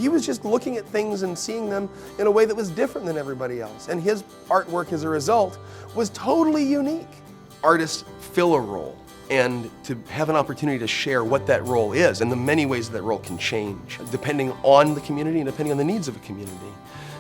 He was just looking at things and seeing them in a way that was different than everybody else. And his artwork as a result was totally unique. Artists fill a role, and to have an opportunity to share what that role is and the many ways that role can change depending on the community and depending on the needs of a community.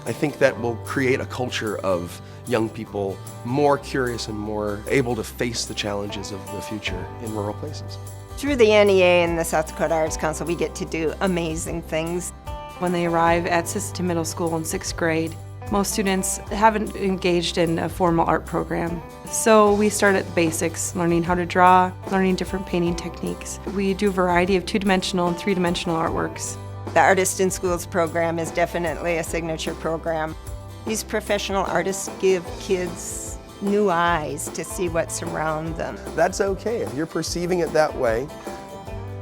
I think that will create a culture of young people more curious and more able to face the challenges of the future in rural places. Through the NEA and the South Dakota Arts Council, we get to do amazing things. When they arrive at Sisseton Middle School in 6th grade, most students haven't engaged in a formal art program. So we start at the basics, learning how to draw, learning different painting techniques. We do a variety of two-dimensional and three-dimensional artworks. The Artist in Schools program is definitely a signature program. These professional artists give kids new eyes to see what's around them. That's okay. If you're perceiving it that way,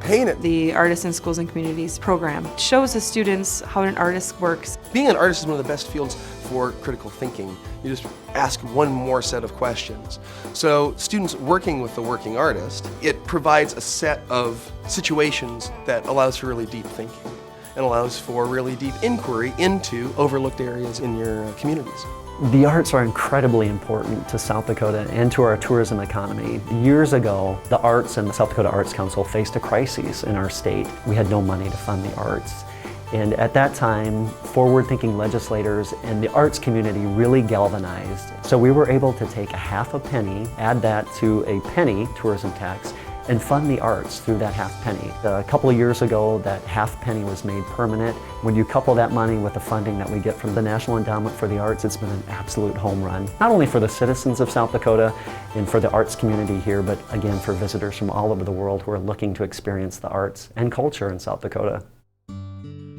paint it. The Artists in Schools and Communities program shows the students how an artist works. Being an artist is one of the best fields for critical thinking. You just ask one more set of questions. So students working with the working artist, it provides a set of situations that allows for really deep thinking and allows for really deep inquiry into overlooked areas in your communities. The arts are incredibly important to South Dakota and to our tourism economy. Years ago, the arts and the South Dakota Arts Council faced a crisis in our state. We had no money to fund the arts. And at that time, forward-thinking legislators and the arts community really galvanized. So we were able to take a half a penny, add that to a penny tourism tax, and fund the arts through that half penny. A couple of years ago, that half penny was made permanent. When you couple that money with the funding that we get from the National Endowment for the Arts, it's been an absolute home run. Not only for the citizens of South Dakota and for the arts community here, but again for visitors from all over the world who are looking to experience the arts and culture in South Dakota.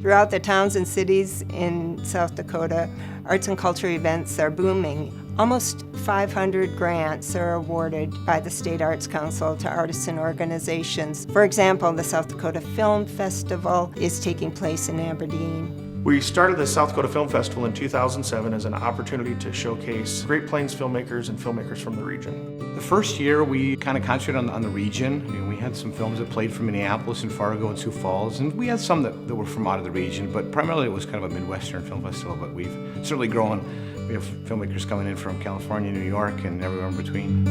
Throughout the towns and cities in South Dakota, arts and culture events are booming. Almost 500 grants are awarded by the State Arts Council to artists and organizations. For example, the South Dakota Film Festival is taking place in Aberdeen. We started the South Dakota Film Festival in 2007 as an opportunity to showcase Great Plains filmmakers and filmmakers from the region. The first year we kind of concentrated on the region. I mean, we had some films that played from Minneapolis and Fargo and Sioux Falls, and we had some that were from out of the region, but primarily it was kind of a Midwestern film festival, but we've certainly grown. We have filmmakers coming in from California, New York, and everywhere in between.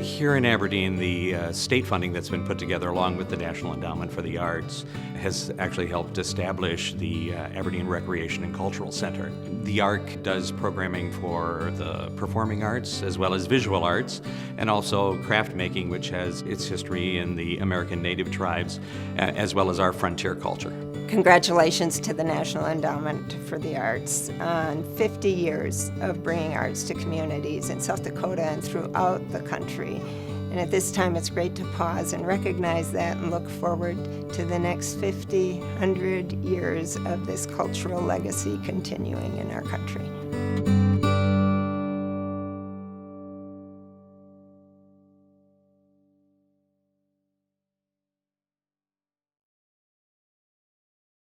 Here in Aberdeen, the state funding that's been put together along with the National Endowment for the Arts has actually helped establish the Aberdeen Recreation and Cultural Center. The ARC does programming for the performing arts as well as visual arts, and also craft making, which has its history in the American Native tribes as well as our frontier culture. Congratulations to the National Endowment for the Arts on 50 years of bringing arts to communities in South Dakota and throughout the country. And at this time, it's great to pause and recognize that and look forward to the next 50, 100 years of this cultural legacy continuing in our country.